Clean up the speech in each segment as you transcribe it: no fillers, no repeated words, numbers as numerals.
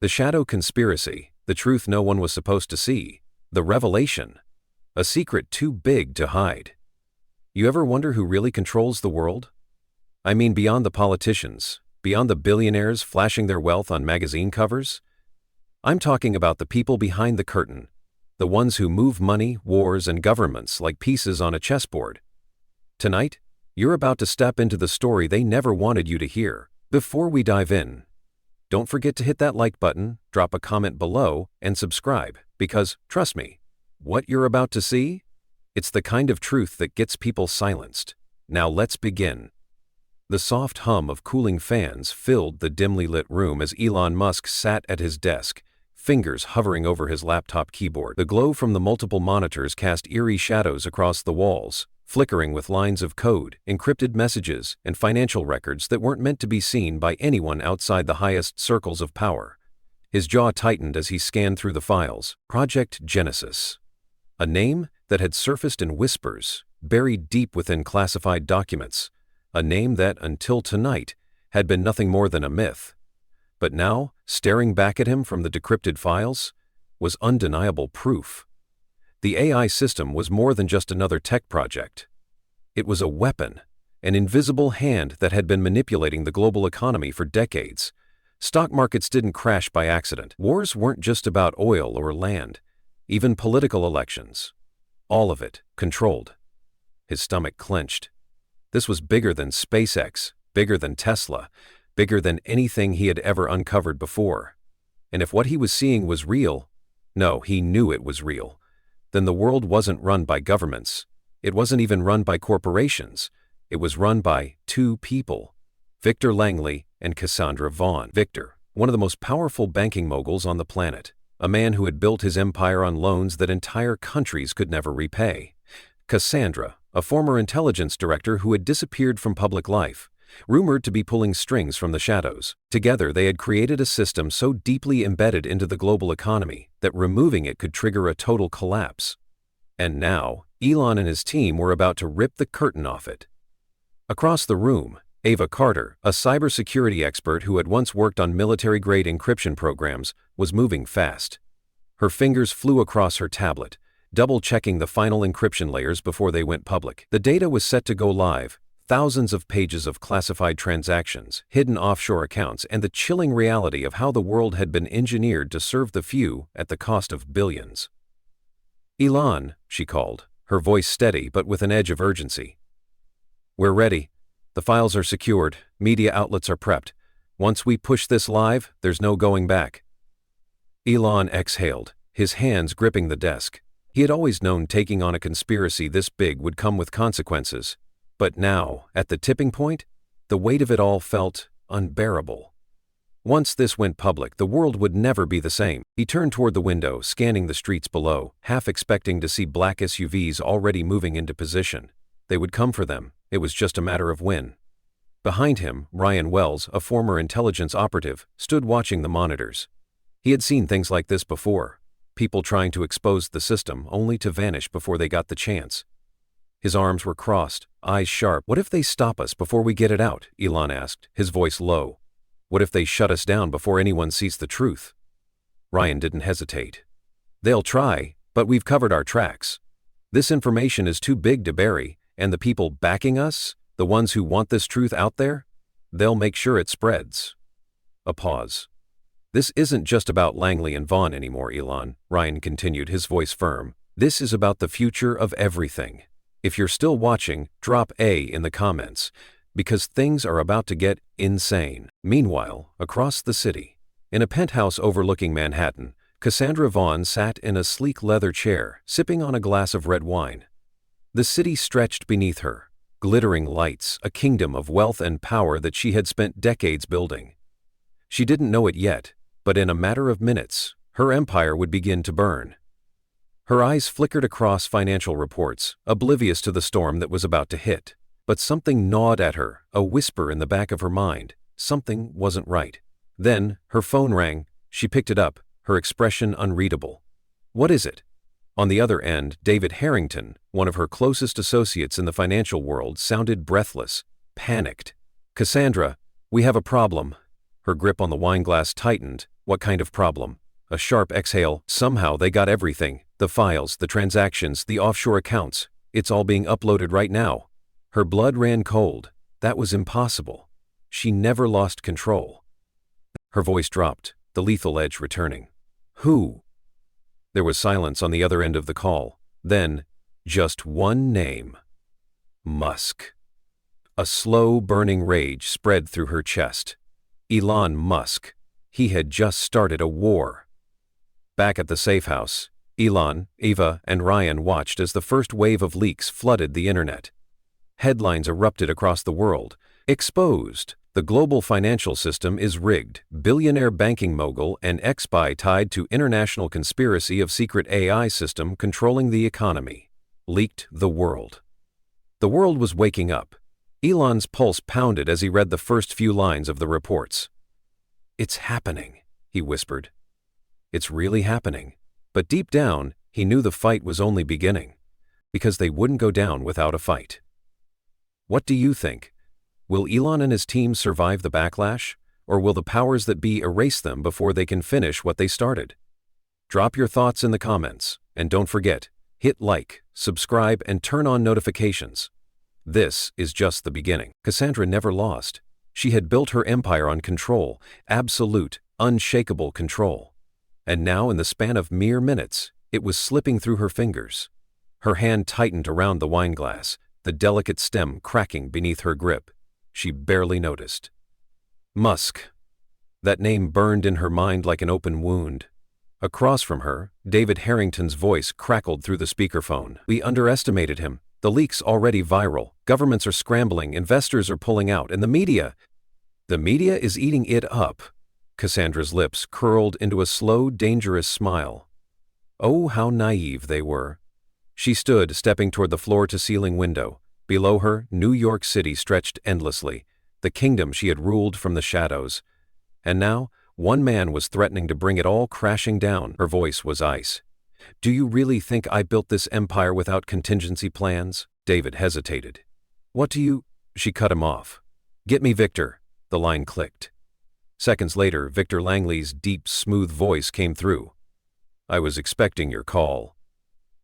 The shadow conspiracy, the truth no one was supposed to see, the revelation, a secret too big to hide. You ever wonder who really controls the world? I mean, beyond the politicians, beyond the billionaires flashing their wealth on magazine covers? I'm talking about the people behind the curtain, the ones who move money, wars, and governments like pieces on a chessboard. Tonight, you're about to step into the story they never wanted you to hear. Before we dive in, don't forget to hit that like button, drop a comment below, and subscribe, because, trust me, what you're about to see? It's the kind of truth that gets people silenced. Now let's begin. The soft hum of cooling fans filled the dimly lit room as Elon Musk sat at his desk, fingers hovering over his laptop keyboard. The glow from the multiple monitors cast eerie shadows across the walls, flickering with lines of code, encrypted messages, and financial records that weren't meant to be seen by anyone outside the highest circles of power. His jaw tightened as he scanned through the files. Project Genesis. A name that had surfaced in whispers, buried deep within classified documents. A name that, until tonight, had been nothing more than a myth. But now, staring back at him from the decrypted files, was undeniable proof. The AI system was more than just another tech project. It was a weapon, an invisible hand that had been manipulating the global economy for decades. Stock markets didn't crash by accident. Wars weren't just about oil or land, even political elections. All of it, controlled. His stomach clenched. This was bigger than SpaceX, bigger than Tesla, bigger than anything he had ever uncovered before. And if what he was seeing was real, no, he knew it was real, then the world wasn't run by governments. It wasn't even run by corporations. It was run by two people, Victor Langley and Cassandra Vaughn. Victor, one of the most powerful banking moguls on the planet, a man who had built his empire on loans that entire countries could never repay. Cassandra, a former intelligence director who had disappeared from public life, rumored to be pulling strings from the shadows. Together they had created a system so deeply embedded into the global economy that removing it could trigger a total collapse. And now, Elon and his team were about to rip the curtain off it. Across the room, Ava Carter, a cybersecurity expert who had once worked on military-grade encryption programs, was moving fast. Her fingers flew across her tablet, double-checking the final encryption layers before they went public. The data was set to go live. Thousands of pages of classified transactions, hidden offshore accounts, and the chilling reality of how the world had been engineered to serve the few at the cost of billions. "Elon," she called, her voice steady but with an edge of urgency. "We're ready. The files are secured, media outlets are prepped. Once we push this live, there's no going back." Elon exhaled, his hands gripping the desk. He had always known taking on a conspiracy this big would come with consequences. But now, at the tipping point, the weight of it all felt unbearable. Once this went public, the world would never be the same. He turned toward the window, scanning the streets below, half expecting to see black SUVs already moving into position. They would come for them. It was just a matter of when. Behind him, Ryan Wells, a former intelligence operative, stood watching the monitors. He had seen things like this before. People trying to expose the system only to vanish before they got the chance. His arms were crossed, eyes sharp. "What if they stop us before we get it out?" Elon asked, his voice low. "What if they shut us down before anyone sees the truth?" Ryan didn't hesitate. "They'll try, but we've covered our tracks. This information is too big to bury, and the people backing us, the ones who want this truth out there, they'll make sure it spreads." A pause. "This isn't just about Langley and Vaughn anymore, Elon," Ryan continued, his voice firm. "This is about the future of everything. If you're still watching, drop A in the comments, because things are about to get insane." Meanwhile, across the city, in a penthouse overlooking Manhattan, Cassandra Vaughn sat in a sleek leather chair, sipping on a glass of red wine. The city stretched beneath her, glittering lights, a kingdom of wealth and power that she had spent decades building. She didn't know it yet, but in a matter of minutes, her empire would begin to burn. Her eyes flickered across financial reports, oblivious to the storm that was about to hit. But something gnawed at her, a whisper in the back of her mind. Something wasn't right. Then, her phone rang. She picked it up, her expression unreadable. "What is it?" On the other end, David Harrington, one of her closest associates in the financial world, sounded breathless, panicked. "Cassandra, we have a problem." Her grip on the wineglass tightened. What kind of problem? A sharp exhale. Somehow they got everything. The files, the transactions, the offshore accounts. It's all being uploaded right now. Her blood ran cold. That was impossible. She never lost control. Her voice dropped, the lethal edge returning. Who? There was silence on the other end of the call. Then, just one name. Musk. A slow, burning rage spread through her chest. Elon Musk. He had just started a war. Back at the safe house, Elon, Eva, and Ryan watched as the first wave of leaks flooded the internet. Headlines erupted across the world. Exposed. The global financial system is rigged. Billionaire banking mogul and ex-spy tied to international conspiracy of secret AI system controlling the economy. Leaked the world. The world was waking up. Elon's pulse pounded as he read the first few lines of the reports. It's happening, he whispered. It's really happening. But deep down, he knew the fight was only beginning. Because they wouldn't go down without a fight. What do you think? Will Elon and his team survive the backlash, or will the powers that be erase them before they can finish what they started? Drop your thoughts in the comments, and don't forget, hit like, subscribe, and turn on notifications. This is just the beginning. Cassandra never lost. She had built her empire on control, absolute, unshakable control. And now in the span of mere minutes, it was slipping through her fingers. Her hand tightened around the wine glass, the delicate stem cracking beneath her grip. She barely noticed. Musk. That name burned in her mind like an open wound. Across from her, David Harrington's voice crackled through the speakerphone. We underestimated him. The leak's already viral. Governments are scrambling, investors are pulling out, and the media is eating it up. Cassandra's lips curled into a slow, dangerous smile. Oh, how naive they were. She stood, stepping toward the floor-to-ceiling window. Below her, New York City stretched endlessly, the kingdom she had ruled from the shadows. And now, one man was threatening to bring it all crashing down. Her voice was ice. Do you really think I built this empire without contingency plans? David hesitated. What do you... She cut him off. Get me Victor. The line clicked. Seconds later, Victor Langley's deep, smooth voice came through. I was expecting your call.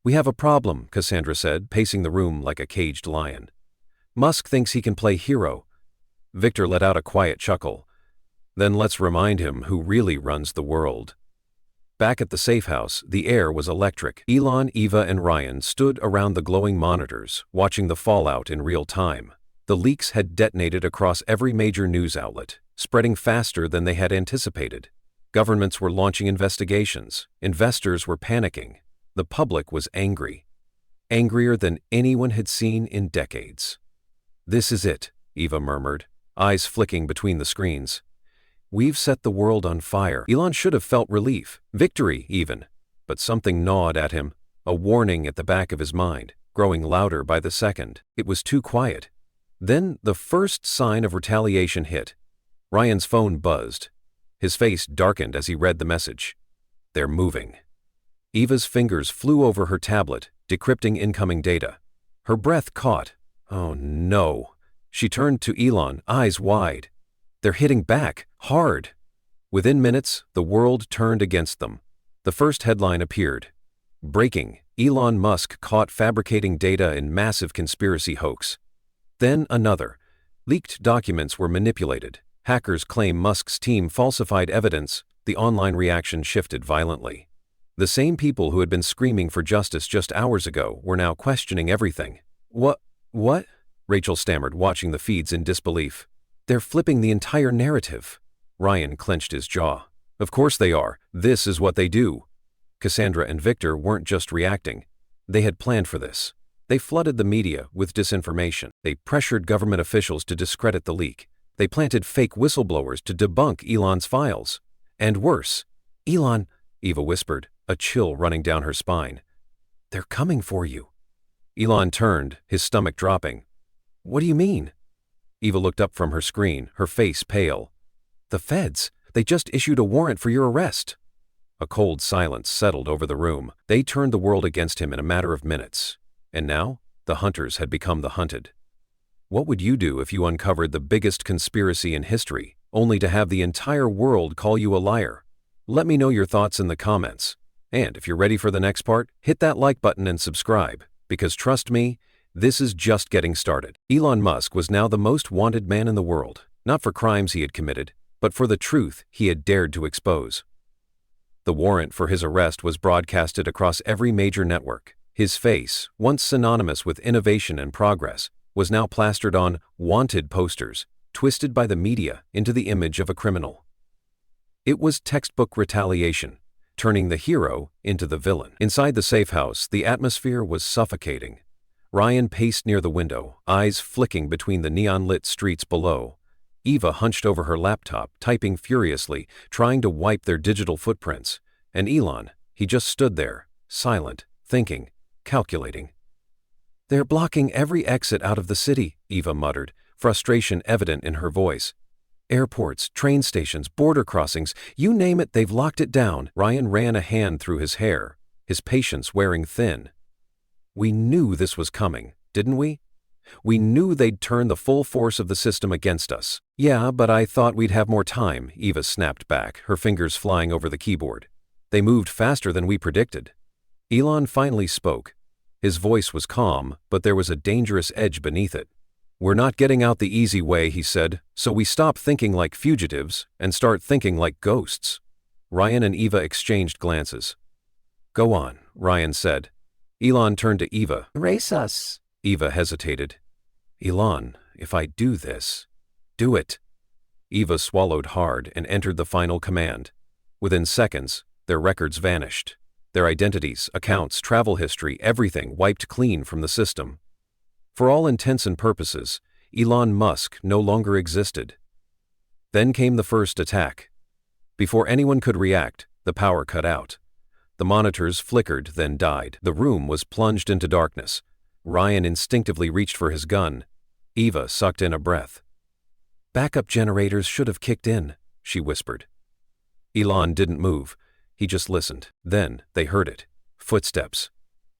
We have a problem, Cassandra said, pacing the room like a caged lion. Musk thinks he can play hero. Victor let out a quiet chuckle. Then let's remind him who really runs the world. Back at the safe house, the air was electric. Elon, Eva, and Ryan stood around the glowing monitors, watching the fallout in real time. The leaks had detonated across every major news outlet, spreading faster than they had anticipated. Governments were launching investigations. Investors were panicking. The public was angry. Angrier than anyone had seen in decades. This is it, Eva murmured, eyes flicking between the screens. We've set the world on fire. Elon should have felt relief, victory even. But something gnawed at him, a warning at the back of his mind, growing louder by the second. It was too quiet. Then the first sign of retaliation hit. Ryan's phone buzzed. His face darkened as he read the message. They're moving. Eva's fingers flew over her tablet, decrypting incoming data. Her breath caught. Oh no. She turned to Elon, eyes wide. They're hitting back, hard. Within minutes, the world turned against them. The first headline appeared. Breaking, Elon Musk caught fabricating data in massive conspiracy hoax. Then another. Leaked documents were manipulated. Hackers claim Musk's team falsified evidence. The online reaction shifted violently. The same people who had been screaming for justice just hours ago were now questioning everything. What? Rachel stammered, watching the feeds in disbelief. They're flipping the entire narrative. Ryan clenched his jaw. Of course they are. This is what they do. Cassandra and Victor weren't just reacting. They had planned for this. They flooded the media with disinformation. They pressured government officials to discredit the leak. They planted fake whistleblowers to debunk Elon's files. And worse. Elon, Eva whispered, a chill running down her spine. They're coming for you. Elon turned, his stomach dropping. What do you mean? Eva looked up from her screen, her face pale. The feds. They just issued a warrant for your arrest. A cold silence settled over the room. They turned the world against him in a matter of minutes. And now, the hunters had become the hunted. What would you do if you uncovered the biggest conspiracy in history, only to have the entire world call you a liar? Let me know your thoughts in the comments. And if you're ready for the next part, hit that like button and subscribe, because trust me, this is just getting started. Elon Musk was now the most wanted man in the world, not for crimes he had committed, but for the truth he had dared to expose. The warrant for his arrest was broadcasted across every major network. His face, once synonymous with innovation and progress, was now plastered on wanted posters, twisted by the media into the image of a criminal. It was textbook retaliation, turning the hero into the villain. Inside the safe house, the atmosphere was suffocating. Ryan paced near the window, eyes flicking between the neon-lit streets below. Eva hunched over her laptop, typing furiously, trying to wipe their digital footprints. And Elon, he just stood there, silent, thinking, calculating. "They're blocking every exit out of the city," Eva muttered, frustration evident in her voice. "Airports, train stations, border crossings, you name it, they've locked it down." Ryan ran a hand through his hair, his patience wearing thin. "We knew this was coming, didn't we? We knew they'd turn the full force of the system against us." "Yeah, but I thought we'd have more time," Eva snapped back, her fingers flying over the keyboard. "They moved faster than we predicted." Elon finally spoke. His voice was calm, but there was a dangerous edge beneath it. "We're not getting out the easy way," he said, "so we stop thinking like fugitives and start thinking like ghosts." Ryan and Eva exchanged glances. "Go on," Ryan said. Elon turned to Eva. "Erase us." Eva hesitated. "Elon, if I do this..." "Do it." Eva swallowed hard and entered the final command. Within seconds, their records vanished. Their identities, accounts, travel history, everything wiped clean from the system. For all intents and purposes, Elon Musk no longer existed. Then came the first attack. Before anyone could react, the power cut out. The monitors flickered, then died. The room was plunged into darkness. Ryan instinctively reached for his gun. Eva sucked in a breath. "Backup generators should have kicked in," she whispered. Elon didn't move. He just listened. Then they heard it. Footsteps.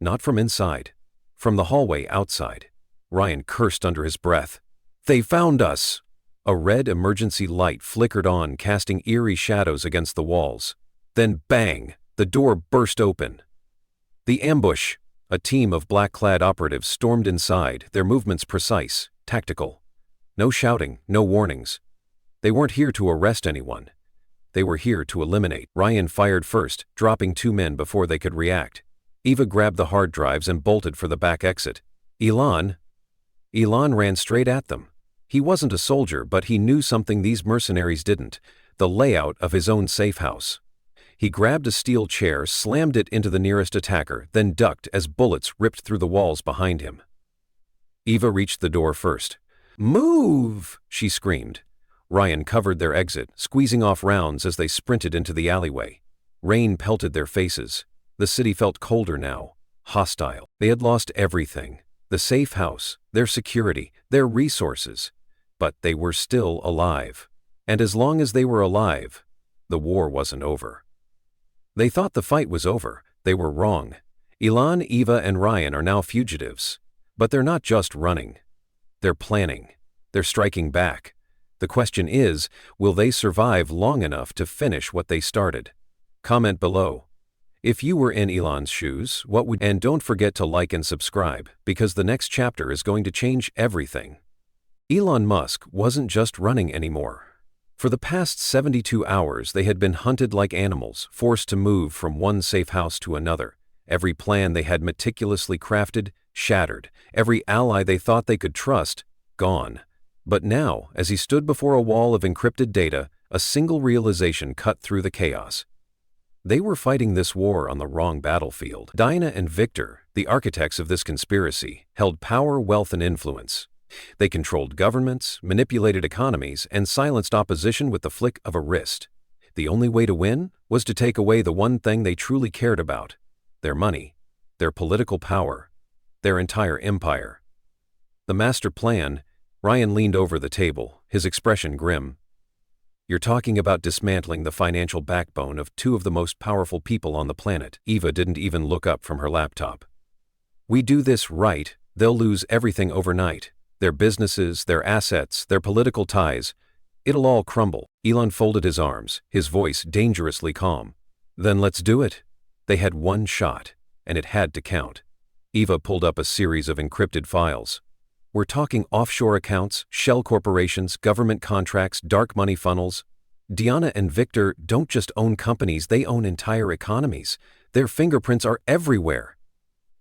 Not from inside. From the hallway outside. Ryan cursed under his breath. "They found us!" A red emergency light flickered on, casting eerie shadows against the walls. Then bang! The door burst open. The ambush! A team of black-clad operatives stormed inside, their movements precise, tactical. No shouting, no warnings. They weren't here to arrest anyone. They were here to eliminate. Ryan fired first, dropping 2 men before they could react. Eva grabbed the hard drives and bolted for the back exit. Elon ran straight at them. He wasn't a soldier, but he knew something these mercenaries didn't: the layout of his own safe house. He grabbed a steel chair, slammed it into the nearest attacker, then ducked as bullets ripped through the walls behind him. Eva reached the door first. "Move!" she screamed. Ryan covered their exit, squeezing off rounds as they sprinted into the alleyway. Rain pelted their faces. The city felt colder now, hostile. They had lost everything: the safe house, their security, their resources. But they were still alive. And as long as they were alive, the war wasn't over. They thought the fight was over. They were wrong. Elon, Eva, and Ryan are now fugitives. But they're not just running. They're planning. They're striking back. The question is, will they survive long enough to finish what they started? Comment below. If you were in Elon's shoes, what would... And don't forget to like and subscribe, because the next chapter is going to change everything. Elon Musk wasn't just running anymore. For the past 72 hours, they had been hunted like animals, forced to move from one safe house to another. Every plan they had meticulously crafted, shattered. Every ally they thought they could trust, gone. But now, as he stood before a wall of encrypted data, a single realization cut through the chaos. They were fighting this war on the wrong battlefield. Dinah and Victor, the architects of this conspiracy, held power, wealth, and influence. They controlled governments, manipulated economies, and silenced opposition with the flick of a wrist. The only way to win was to take away the one thing they truly cared about: their money, their political power, their entire empire. The master plan. Ryan leaned over the table, his expression grim. "You're talking about dismantling the financial backbone of 2 of the most powerful people on the planet." Eva didn't even look up from her laptop. "We do this right, they'll lose everything overnight. Their businesses, their assets, their political ties. It'll all crumble." Elon folded his arms, his voice dangerously calm. Then let's do it. They had one shot, and it had to count. Eva pulled up a series of encrypted files. We're talking offshore accounts, shell corporations, government contracts, dark money funnels. Diana and Victor don't just own companies, they own entire economies. Their fingerprints are everywhere.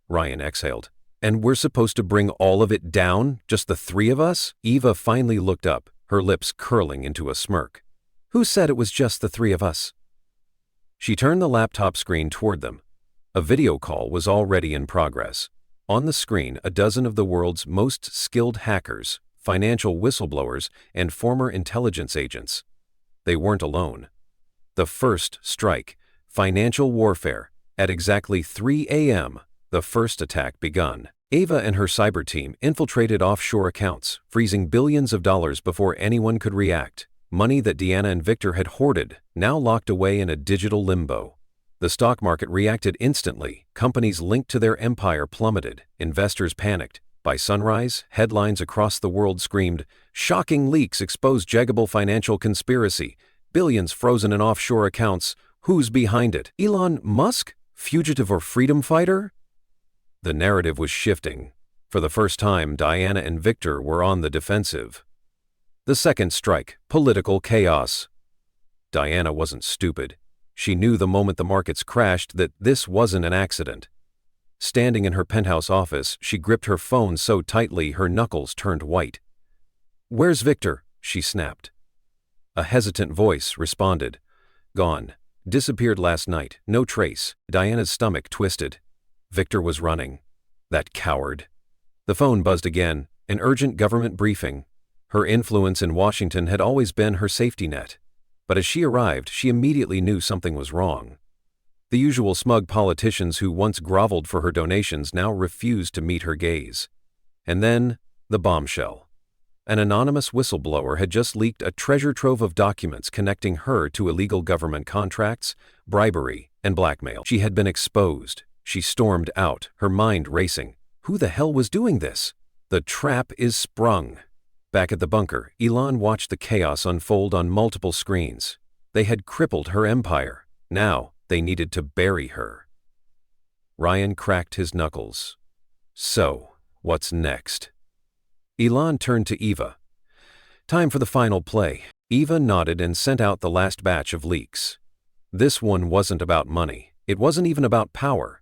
Ryan exhaled. And we're supposed to bring all of it down, just the three of us? Eva finally looked up, her lips curling into a smirk. Who said it was just the three of us? She turned the laptop screen toward them. A video call was already in progress. On the screen, a dozen of the world's most skilled hackers, financial whistleblowers, and former intelligence agents. They weren't alone. The first strike, financial warfare. At exactly 3 a.m., the first attack begun. Eva and her cyber team infiltrated offshore accounts, freezing billions of dollars before anyone could react. Money that Diana and Victor had hoarded, now locked away in a digital limbo. The stock market reacted instantly. Companies linked to their empire plummeted. Investors panicked. By sunrise, headlines across the world screamed, "Shocking leaks expose Jagable financial conspiracy. Billions frozen in offshore accounts. Who's behind it? Elon Musk? Fugitive or freedom fighter?" The narrative was shifting. For the first time, Diana and Victor were on the defensive. The second strike, political chaos. Diana wasn't stupid. She knew the moment the markets crashed that this wasn't an accident. Standing in her penthouse office, she gripped her phone so tightly her knuckles turned white. "Where's Victor?" she snapped. A hesitant voice responded. "Gone. Disappeared last night. No trace." Diana's stomach twisted. Victor was running. That coward. The phone buzzed again, an urgent government briefing. Her influence in Washington had always been her safety net. But as she arrived, she immediately knew something was wrong. The usual smug politicians who once groveled for her donations now refused to meet her gaze. And then, the bombshell. An anonymous whistleblower had just leaked a treasure trove of documents connecting her to illegal government contracts, bribery, and blackmail. She had been exposed. She stormed out, her mind racing. Who the hell was doing this? The trap is sprung. Back at the bunker, Elon watched the chaos unfold on multiple screens. They had crippled her empire. Now, they needed to bury her. Ryan cracked his knuckles. So, what's next? Elon turned to Eva. Time for the final play. Eva nodded and sent out the last batch of leaks. This one wasn't about money. It wasn't even about power.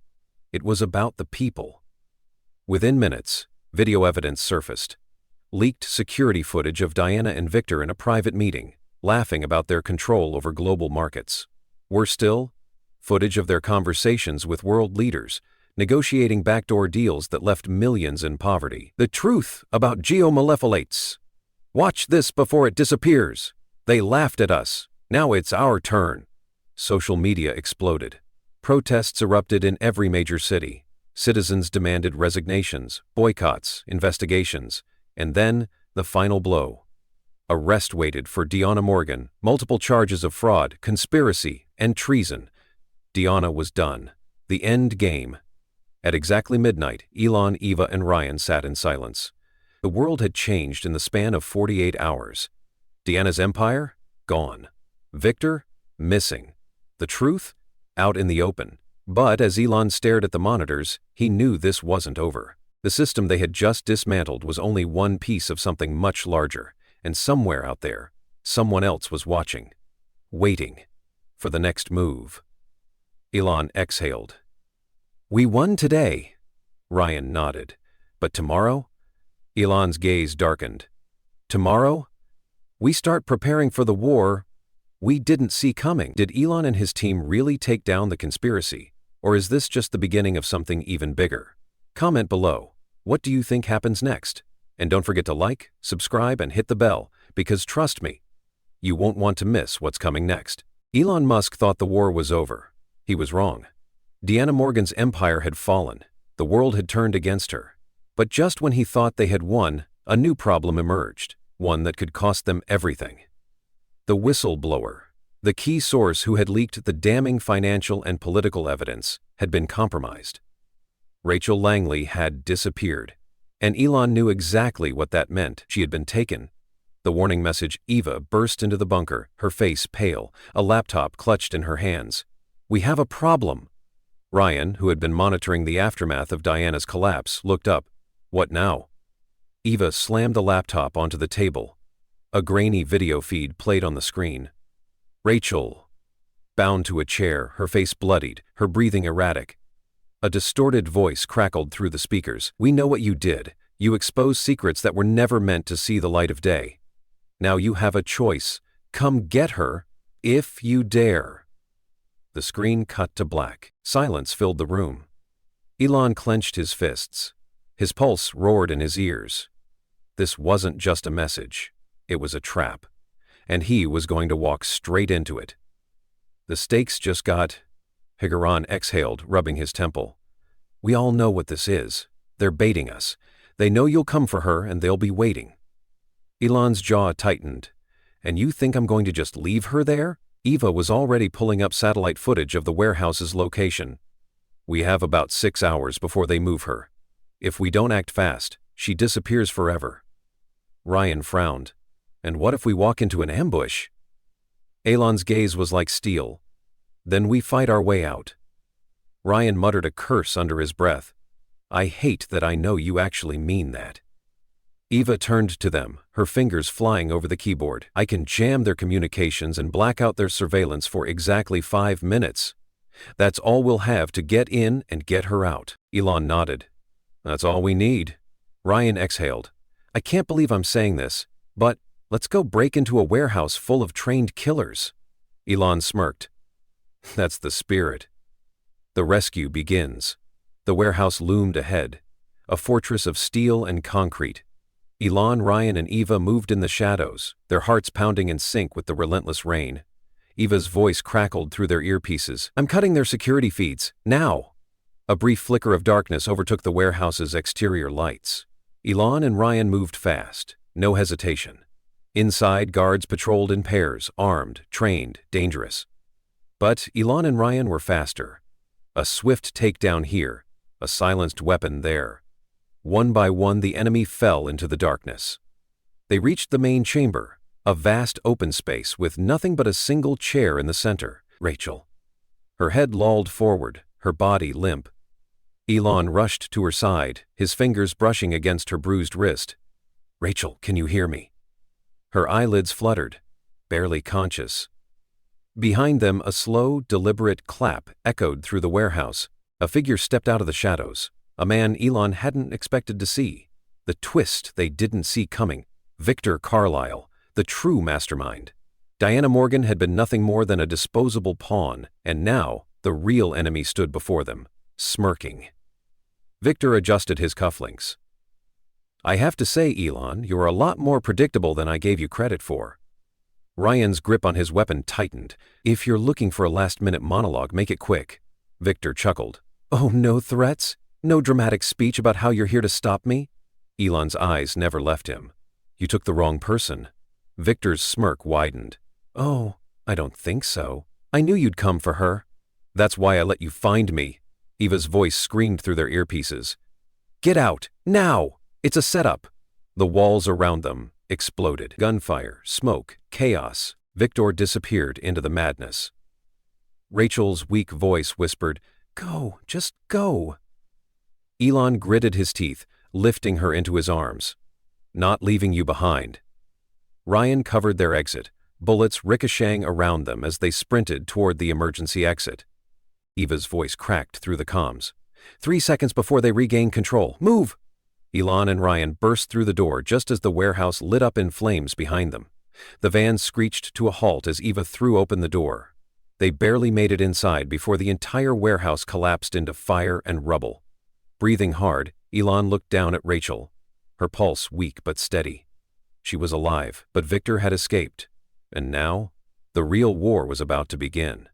It was about the people. Within minutes, video evidence surfaced. Leaked security footage of Diana and Victor in a private meeting, laughing about their control over global markets. Worse still, footage of their conversations with world leaders, negotiating backdoor deals that left millions in poverty. The truth about geomolefolates. Watch this before it disappears. They laughed at us. Now it's our turn. Social media exploded. Protests erupted in every major city. Citizens demanded resignations, boycotts, investigations. And then, the final blow. Arrest waited for Diana Morgan, multiple charges of fraud, conspiracy, and treason. Diana was done. The end game. At exactly midnight, Elon, Eva, and Ryan sat in silence. The world had changed in the span of 48 hours. Diana's empire? Gone. Victor? Missing. The truth? Out in the open. But as Elon stared at the monitors, he knew this wasn't over. The system they had just dismantled was only one piece of something much larger, and somewhere out there, someone else was watching, waiting for the next move. Elon exhaled. "We won today." Ryan nodded. "But tomorrow?" Elon's gaze darkened. "Tomorrow? We start preparing for the war we didn't see coming." Did Elon and his team really take down the conspiracy, or is this just the beginning of something even bigger? Comment below. What do you think happens next? And don't forget to like, subscribe, and hit the bell, because trust me, you won't want to miss what's coming next. Elon Musk thought the war was over. He was wrong. Diana Morgan's empire had fallen. The world had turned against her. But just when he thought they had won, a new problem emerged, one that could cost them everything. The whistleblower, the key source who had leaked the damning financial and political evidence, had been compromised. Rachel Langley had disappeared, and Elon knew exactly what that meant. She had been taken, The warning message. Eva burst into the bunker, her face pale, a laptop clutched in her hands. "We have a problem." Ryan, who had been monitoring the aftermath of Diana's collapse, looked up. "What now?" Eva slammed the laptop onto the table. A grainy video feed played on the screen. Rachel, bound to a chair, her face bloodied, her breathing erratic. A distorted voice crackled through the speakers. "We know what you did. You exposed secrets that were never meant to see the light of day. Now you have a choice. Come get her, if you dare." The screen cut to black. Silence filled the room. Elon clenched his fists. His pulse roared in his ears. This wasn't just a message. It was a trap. And he was going to walk straight into it. The stakes just got... Higaran exhaled, rubbing his temple. "We all know what this is. They're baiting us. They know you'll come for her and they'll be waiting." Elon's jaw tightened. "And you think I'm going to just leave her there?" Eva was already pulling up satellite footage of the warehouse's location. "We have about 6 hours before they move her. If we don't act fast, she disappears forever." Ryan frowned. "And what if we walk into an ambush?" Elon's gaze was like steel. "Then we fight our way out." Ryan muttered a curse under his breath. "I hate that I know you actually mean that." Eva turned to them, her fingers flying over the keyboard. "I can jam their communications and black out their surveillance for exactly 5 minutes. That's all we'll have to get in and get her out." Elon nodded. "That's all we need." Ryan exhaled. "I can't believe I'm saying this, but let's go break into a warehouse full of trained killers." Elon smirked. "That's the spirit." The rescue begins. The warehouse loomed ahead, a fortress of steel and concrete. Elon, Ryan, and Eva moved in the shadows, their hearts pounding in sync with the relentless rain. Eva's voice crackled through their earpieces. "I'm cutting their security feeds, now!" A brief flicker of darkness overtook the warehouse's exterior lights. Elon and Ryan moved fast, no hesitation. Inside, guards patrolled in pairs, armed, trained, dangerous. But Elon and Ryan were faster. A swift takedown here, a silenced weapon there. One by one, the enemy fell into the darkness. They reached the main chamber, a vast open space with nothing but a single chair in the center. Rachel. Her head lolled forward, her body limp. Elon rushed to her side, his fingers brushing against her bruised wrist. "Rachel, can you hear me?" Her eyelids fluttered, barely conscious. Behind them, a slow, deliberate clap echoed through the warehouse. A figure stepped out of the shadows, a man Elon hadn't expected to see. The twist they didn't see coming. Victor Carlyle, the true mastermind. Diana Morgan had been nothing more than a disposable pawn, and now the real enemy stood before them, smirking. Victor adjusted his cufflinks. "I have to say, Elon, you're a lot more predictable than I gave you credit for." Ryan's grip on his weapon tightened. "If you're looking for a last-minute monologue, make it quick." Victor chuckled. "Oh, no threats? No dramatic speech about how you're here to stop me?" Elon's eyes never left him. "You took the wrong person." Victor's smirk widened. "Oh, I don't think so. I knew you'd come for her. That's why I let you find me." Eva's voice screamed through their earpieces. "Get out, now! It's a setup." The walls around them exploded. Gunfire, smoke, chaos. Victor disappeared into the madness. Rachel's weak voice whispered, "Go, just go." Elon gritted his teeth, lifting her into his arms. "Not leaving you behind." Ryan covered their exit, bullets ricocheting around them as they sprinted toward the emergency exit. Eva's voice cracked through the comms. 3 seconds before they regain control. Move! Elon and Ryan burst through the door just as the warehouse lit up in flames behind them. The van screeched to a halt as Eva threw open the door. They barely made it inside before the entire warehouse collapsed into fire and rubble. Breathing hard, Elon looked down at Rachel, her pulse weak but steady. She was alive, but Victor had escaped. And now, the real war was about to begin.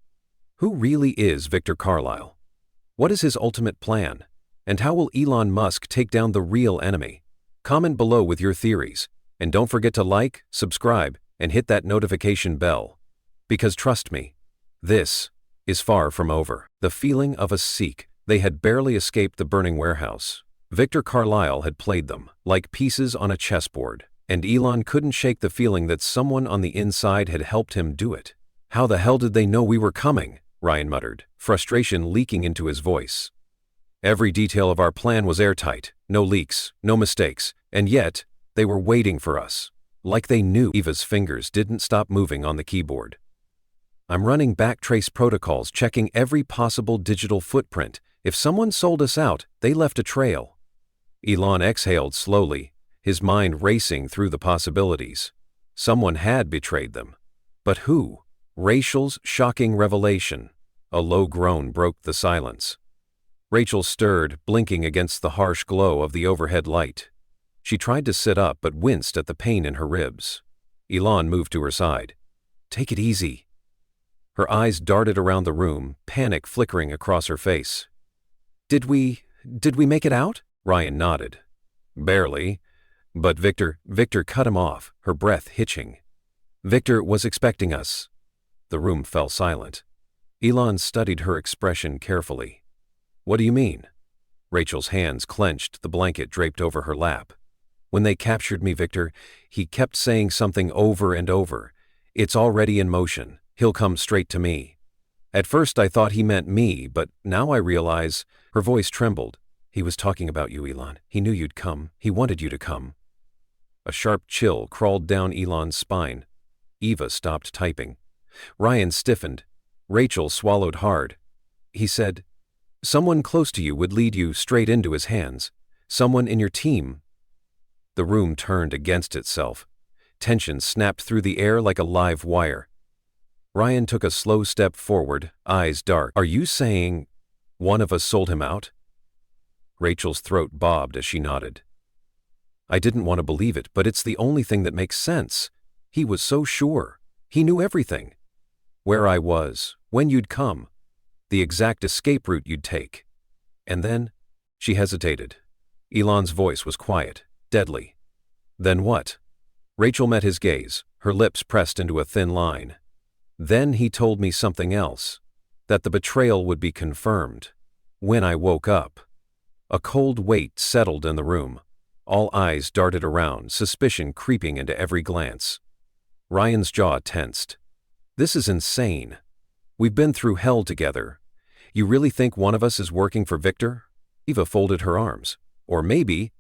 Who really is Victor Carlyle? What is his ultimate plan? And how will Elon Musk take down the real enemy? Comment below with your theories. And don't forget to like, subscribe, and hit that notification bell. Because trust me, this is far from over. The feeling of a Sikh. They had barely escaped the burning warehouse. Victor Carlyle had played them, like pieces on a chessboard, And Elon couldn't shake the feeling that someone on the inside had helped him do it. How the hell did they know we were coming? Ryan muttered, frustration leaking into his voice. Every detail of our plan was airtight, no leaks, no mistakes, and yet, they were waiting for us. Like they knew. Eva's fingers didn't stop moving on the keyboard. I'm running backtrace protocols, checking every possible digital footprint. If someone sold us out, they left a trail. Elon exhaled slowly, his mind racing through the possibilities. Someone had betrayed them. But who? Rachel's shocking revelation. A low groan broke the silence. Rachel stirred, blinking against the harsh glow of the overhead light. She tried to sit up but winced at the pain in her ribs. Elon moved to her side. Take it easy. Her eyes darted around the room, panic flickering across her face. Did we make it out? Ryan nodded. Barely. But Victor cut him off, her breath hitching. Victor was expecting us. The room fell silent. Elon studied her expression carefully. What do you mean? Rachel's hands clenched, the blanket draped over her lap. When they captured me, Victor, he kept saying something over and over. It's already in motion. He'll come straight to me. At first I thought he meant me, but now I realize. Her voice trembled. He was talking about you, Elon. He knew you'd come. He wanted you to come. A sharp chill crawled down Elon's spine. Eva stopped typing. Ryan stiffened. Rachel swallowed hard. He said, someone close to you would lead you straight into his hands. Someone in your team. The room turned against itself. Tension snapped through the air like a live wire. Ryan took a slow step forward, eyes dark. Are you saying one of us sold him out? Rachel's throat bobbed as she nodded. I didn't want to believe it, but it's the only thing that makes sense. He was so sure. He knew everything. Where I was, when you'd come, the exact escape route you'd take. And then, she hesitated. Elon's voice was quiet, deadly. Then what? Rachel met his gaze, her lips pressed into a thin line. Then he told me something else, that the betrayal would be confirmed. When I woke up, a cold weight settled in the room. All eyes darted around, suspicion creeping into every glance. Ryan's jaw tensed. This is insane. We've been through hell together. You really think one of us is working for Victor? Eva folded her arms. Or maybe,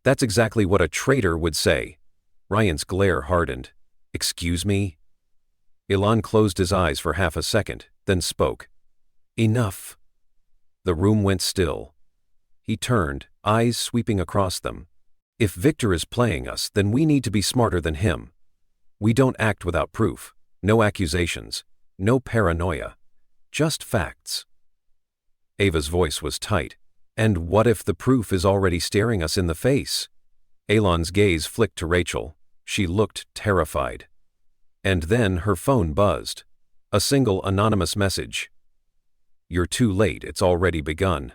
that's exactly what a traitor would say. Ryan's glare hardened. Excuse me? Elon closed his eyes for half a second, then spoke. Enough. The room went still. He turned, eyes sweeping across them. If Victor is playing us, then we need to be smarter than him. We don't act without proof. No accusations. No paranoia. Just facts. Ava's voice was tight. And what if the proof is already staring us in the face? Elon's gaze flicked to Rachel. She looked terrified. And then her phone buzzed. A single anonymous message. You're too late, it's already begun.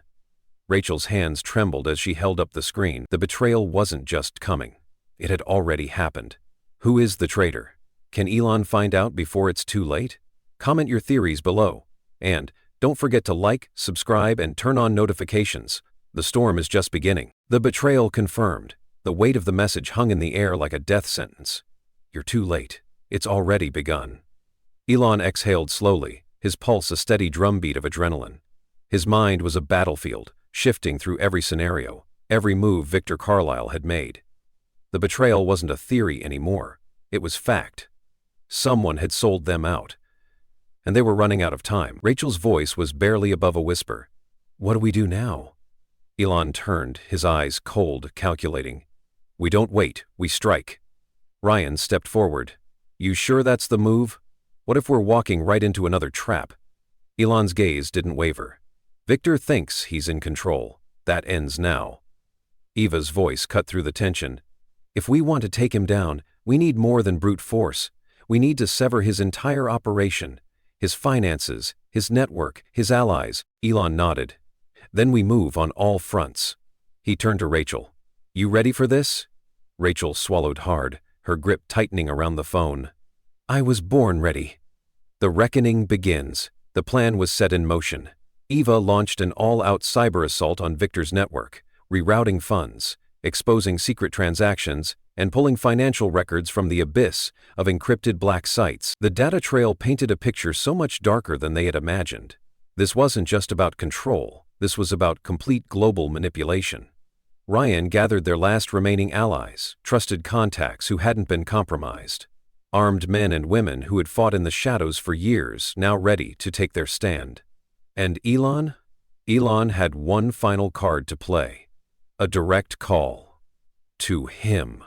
Rachel's hands trembled as she held up the screen. The betrayal wasn't just coming. It had already happened. Who is the traitor? Can Elon find out before it's too late? Comment your theories below. And don't forget to like, subscribe, and turn on notifications. The storm is just beginning. The betrayal confirmed. The weight of the message hung in the air like a death sentence. You're too late. It's already begun. Elon exhaled slowly, his pulse a steady drumbeat of adrenaline. His mind was a battlefield, shifting through every scenario, every move Victor Carlyle had made. The betrayal wasn't a theory anymore. It was fact. Someone had sold them out. And they were running out of time. Rachel's voice was barely above a whisper. What do we do now? Elon turned, his eyes cold, calculating. We don't wait, we strike. Ryan stepped forward. You sure that's the move? What if we're walking right into another trap? Elon's gaze didn't waver. Victor thinks he's in control. That ends now. Eva's voice cut through the tension. If we want to take him down, we need more than brute force. We need to sever his entire operation, his finances, his network, his allies. Elon nodded. Then we move on all fronts. He turned to Rachel. You ready for this? Rachel swallowed hard, her grip tightening around the phone. I was born ready. The reckoning begins. The plan was set in motion. Eva launched an all-out cyber assault on Victor's network, rerouting funds, exposing secret transactions, and pulling financial records from the abyss of encrypted black sites. The data trail painted a picture so much darker than they had imagined. This wasn't just about control, this was about complete global manipulation. Ryan gathered their last remaining allies, trusted contacts who hadn't been compromised. Armed men and women who had fought in the shadows for years, now ready to take their stand. And Elon? Elon had one final card to play. A direct call. To him.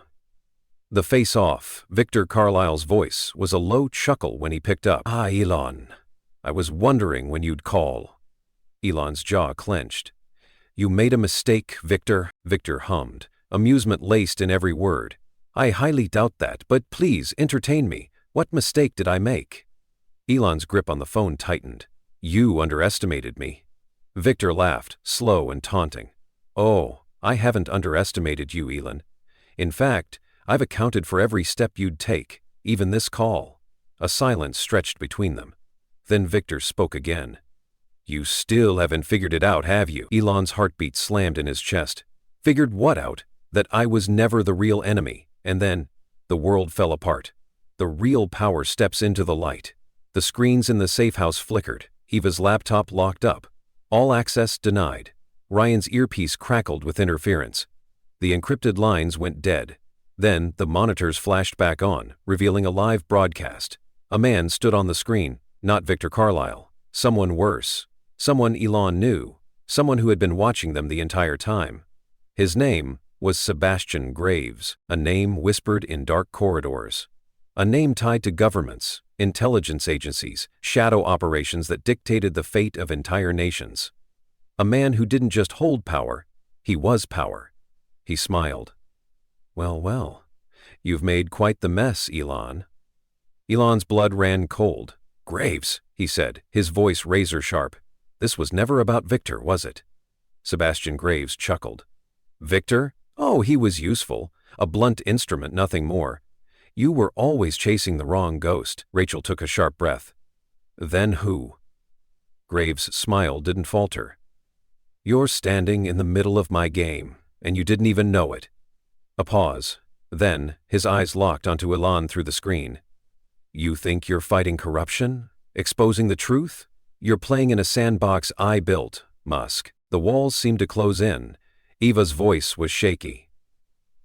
The face-off, Victor Carlisle's voice, was a low chuckle when he picked up. "Ah, Elon. I was wondering when you'd call." Elon's jaw clenched. "You made a mistake, Victor," Victor hummed, amusement laced in every word. "I highly doubt that, but please entertain me. What mistake did I make?" Elon's grip on the phone tightened. "You underestimated me." Victor laughed, slow and taunting. "Oh, I haven't underestimated you, Elon. In fact, I've accounted for every step you'd take, even this call." A silence stretched between them. Then Victor spoke again. "You still haven't figured it out, have you?" Elon's heartbeat slammed in his chest. "Figured what out? That I was never the real enemy, and then the world fell apart. The real power steps into the light." The screens in the safe house flickered. Eva's laptop locked up. All access denied. Ryan's earpiece crackled with interference. The encrypted lines went dead. Then the monitors flashed back on, revealing a live broadcast. A man stood on the screen, not Victor Carlisle. Someone worse. Someone Elon knew. Someone who had been watching them the entire time. His name was Sebastian Graves, a name whispered in dark corridors. A name tied to governments, intelligence agencies, shadow operations that dictated the fate of entire nations. A man who didn't just hold power, he was power. He smiled. Well, you've made quite the mess, Elon." Elon's blood ran cold. "Graves," he said, his voice razor-sharp. "This was never about Victor, was it?" Sebastian Graves chuckled. "Victor? Oh, he was useful. A blunt instrument, nothing more. You were always chasing the wrong ghost." Rachel took a sharp breath. "Then who?" Graves' smile didn't falter. "You're standing in the middle of my game, and you didn't even know it." A pause. Then, his eyes locked onto Elon through the screen. "You think you're fighting corruption? Exposing the truth? You're playing in a sandbox I built, Musk." The walls seemed to close in. Eva's voice was shaky.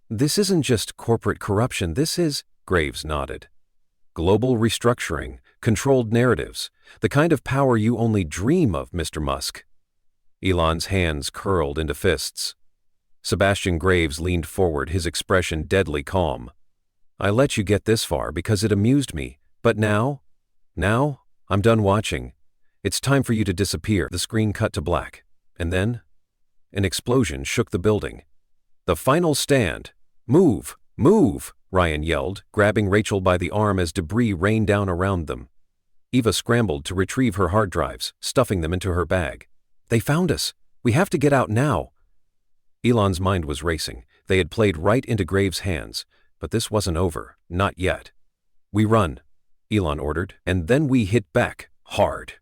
"This isn't just corporate corruption, this is—" Graves nodded. "Global restructuring, controlled narratives, the kind of power you only dream of, Mr. Musk." Elon's hands curled into fists. Sebastian Graves leaned forward, his expression deadly calm. "I let you get this far because it amused me, but now, I'm done watching. It's time for you to disappear." The screen cut to black, and then an explosion shook the building. "The final stand! Move! Move!" Ryan yelled, grabbing Rachel by the arm as debris rained down around them. Eva scrambled to retrieve her hard drives, stuffing them into her bag. "They found us! We have to get out now!" Elon's mind was racing. They had played right into Graves' hands, but this wasn't over, not yet. "We run," Elon ordered, "and then we hit back, hard."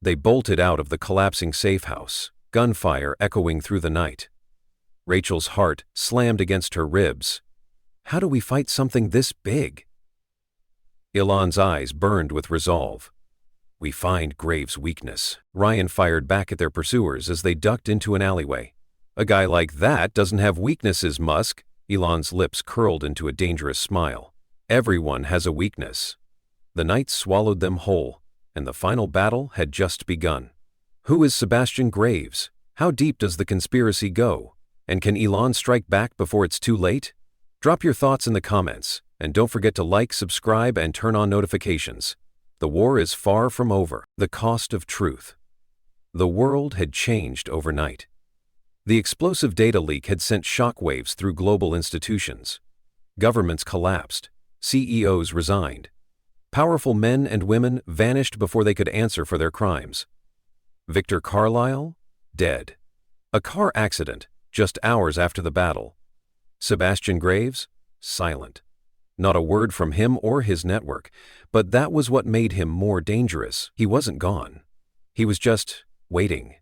They bolted out of the collapsing safe house, gunfire echoing through the night. Rachel's heart slammed against her ribs. How do we fight something this big? Elon's eyes burned with resolve. "We find Graves' weakness." Ryan fired back at their pursuers as they ducked into an alleyway. "A guy like that doesn't have weaknesses, Musk." Elon's lips curled into a dangerous smile. "Everyone has a weakness." The night swallowed them whole, and the final battle had just begun. Who is Sebastian Graves? How deep does the conspiracy go? And can Elon strike back before it's too late? Drop your thoughts in the comments, and don't forget to like, subscribe, and turn on notifications. The war is far from over. The cost of truth. The world had changed overnight. The explosive data leak had sent shockwaves through global institutions. Governments collapsed. CEOs resigned. Powerful men and women vanished before they could answer for their crimes. Victor Carlisle? Dead. A car accident, just hours after the battle. Sebastian Graves? Silent. Not a word from him or his network, but that was what made him more dangerous. He wasn't gone. He was just waiting.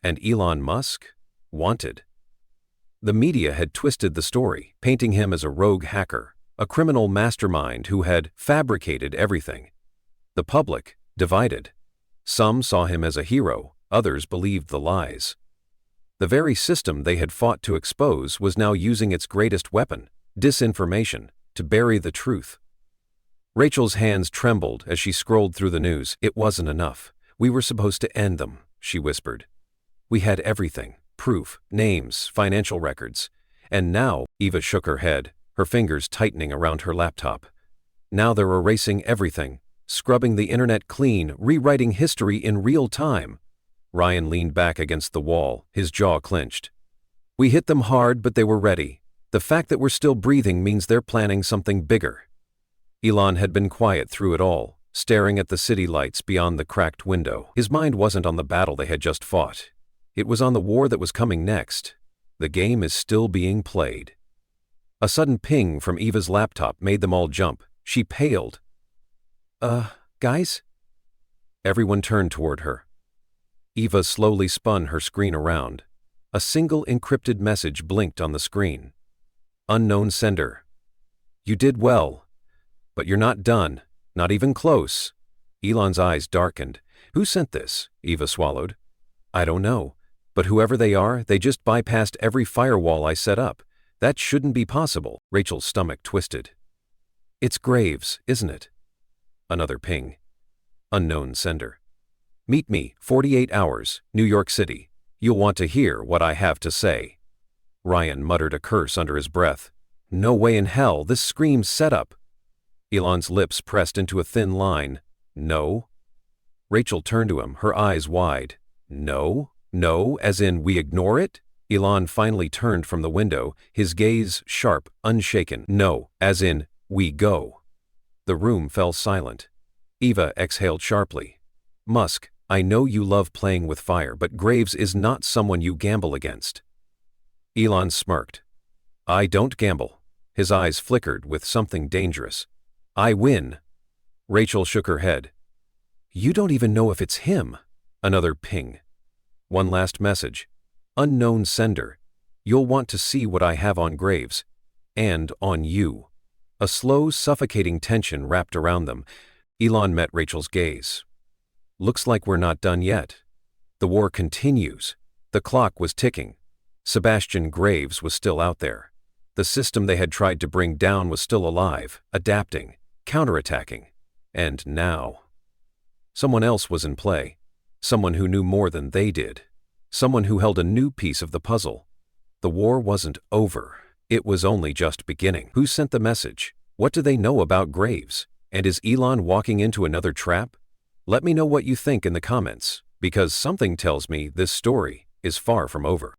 And Elon Musk? Wanted. The media had twisted the story, painting him as a rogue hacker, a criminal mastermind who had fabricated everything. The public, divided. Some saw him as a hero, others believed the lies. The very system they had fought to expose was now using its greatest weapon, disinformation, to bury the truth. Rachel's hands trembled as she scrolled through the news. It wasn't enough. We were supposed to end them, she whispered. We had everything, proof, names, financial records. And now, Eva shook her head, her fingers tightening around her laptop. Now they're erasing everything, scrubbing the internet clean, rewriting history in real time. Ryan leaned back against the wall, his jaw clenched. We hit them hard, but they were ready. The fact that we're still breathing means they're planning something bigger. Elon had been quiet through it all, staring at the city lights beyond the cracked window. His mind wasn't on the battle they had just fought. It was on the war that was coming next. The game is still being played. A sudden ping from Eva's laptop made them all jump. She paled. Guys? Everyone turned toward her. Eva slowly spun her screen around. A single encrypted message blinked on the screen. Unknown sender. You did well. But you're not done. Not even close. Elon's eyes darkened. Who sent this? Eva swallowed. I don't know. But whoever they are, they just bypassed every firewall I set up. That shouldn't be possible. Rachel's stomach twisted. It's Graves, isn't it? Another ping. Unknown sender. Meet me, 48 hours, New York City. You'll want to hear what I have to say. Ryan muttered a curse under his breath. No way in hell, this screams setup. Elon's lips pressed into a thin line. No. Rachel turned to him, her eyes wide. No? No, as in we ignore it? Elon finally turned from the window, his gaze sharp, unshaken. No, as in we go. The room fell silent. Eva exhaled sharply. Musk, I know you love playing with fire, but Graves is not someone you gamble against. Elon smirked. I don't gamble. His eyes flickered with something dangerous. I win. Rachel shook her head. You don't even know if it's him. Another ping. One last message. Unknown sender. You'll want to see what I have on Graves. And on you. A slow, suffocating tension wrapped around them. Elon met Rachel's gaze. Looks like we're not done yet. The war continues. The clock was ticking. Sebastian Graves was still out there. The system they had tried to bring down was still alive, adapting, counterattacking. And now, someone else was in play. Someone who knew more than they did. Someone who held a new piece of the puzzle. The war wasn't over. It was only just beginning. Who sent the message? What do they know about Graves? And is Elon walking into another trap? Let me know what you think in the comments, because something tells me this story is far from over.